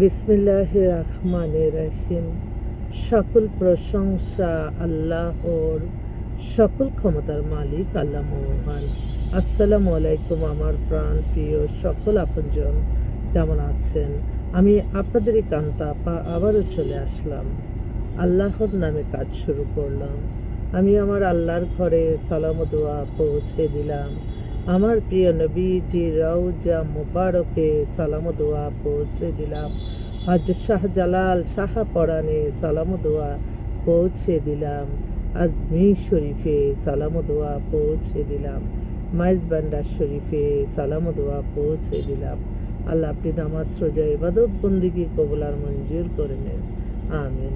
বিসমিল্লাহির রহমানির রহিম। সকল প্রশংসা আল্লাহর, সকল ক্ষমতার মালিক আল্লাহ মহান। আসসালামু আলাইকুম আমার প্রাণ প্রিয় সকল আপনজন, কেমন আছেন? আমি আপনাদেরই কান্তা আপা আবারও চলে আসলাম। আল্লাহর নামে কাজ শুরু করলাম। আমি আমার আল্লাহর ঘরে সালাম ও দোয়া পৌঁছে দিলাম। আমার প্রিয় নবীজি রওজা মুবারকে সালাম ও দোয়া পৌঁছে দিলাম। হযরত শাহজালাল শাহপরানে সালাম ও দোয়া পৌঁছে দিলাম। আজমির শরীফে সালাম ও দোয়া পৌঁছে দিলাম। মাইজবান্ডার শরীফে সালাম ও দোয়া পৌঁছে দিলাম। আল্লাহ আপনি নামাজ রোজা ইবাদত বন্দিগি কবুল আর মঞ্জুর করে নেন, আমিন।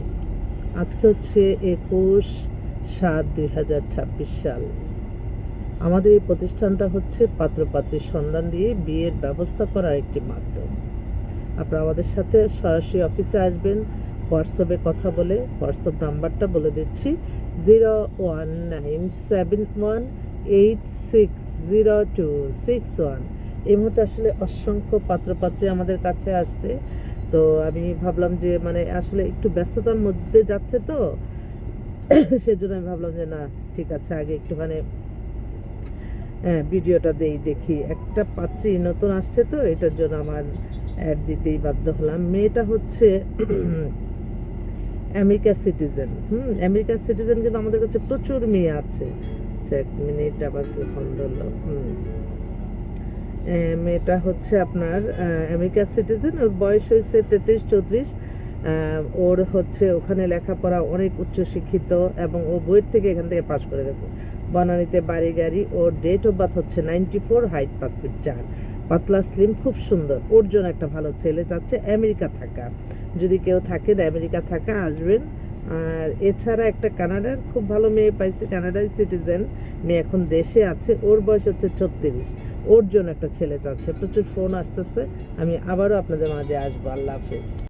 আজকে হচ্ছে 21/7/2026 সাল। আমাদের এই প্রতিষ্ঠানটা হচ্ছে পাত্রপাত্রীর সন্ধান দিয়ে বিয়ের ব্যবস্থা করার একটি মাধ্যম। আপনারা আমাদের সাথে সরাসরি অফিসে আসবেন, হোয়াটসঅ্যাপে কথা বলে। হোয়াটসঅ্যাপ নাম্বারটা বলে দিচ্ছি, 01971860261। এই মুহূর্তে আসলে অসংখ্য পাত্রপাত্রী আমাদের কাছে আসছে, তো আমি ভাবলাম যে আসলে একটু ব্যস্ততার মধ্যে যাচ্ছে, তো সেজন্য আমি ভাবলাম যে না, ঠিক আছে, আগে একটুখানি ভিডিওটা দেখি। একটা পাত্রী নতুন আসছে, তো এটার জন্য আমার অ্যাড দিতেই বাধ্য হলাম। মেয়েটা হচ্ছে আমেরিকার সিটিজেন। আমেরিকার সিটিজেন, কিন্তু আমাদের কাছে প্রচুর মেয়ে আছে। এক মিনিট, আবার কি ফোন ধরলো। মেয়েটা হচ্ছে আপনার আমেরিকার সিটিজেন। ওর বয়স হয়েছে 33-34। ওর হচ্ছে ওখানে লেখাপড়া, অনেক উচ্চশিক্ষিত, এবং ও বইয়ের থেকে এখান থেকে পাশ করে গেছে। বনানীতে বাড়ি গাড়ি। ওর ডেট অফ বার্থ হচ্ছে 94, হাইট 5 ফিট 4, পাতলা স্লিম, খুব সুন্দর। ওর জন্য একটা ভালো ছেলে চাচ্ছে আমেরিকা থাকা। যদি কেউ থাকেন আমেরিকা থাকা, আসবেন। আর এছাড়া একটা কানাডার খুব ভালো মেয়ে পাইছে, কানাডার সিটিজেন, মেয়ে এখন দেশে আছে। ওর বয়স হচ্ছে 36। ওর জন্য একটা ছেলে চাচ্ছে। প্রচুর ফোন আসতেছে। আমি আবারও আপনাদের মাঝে আসবো। আল্লাহ হাফেজ।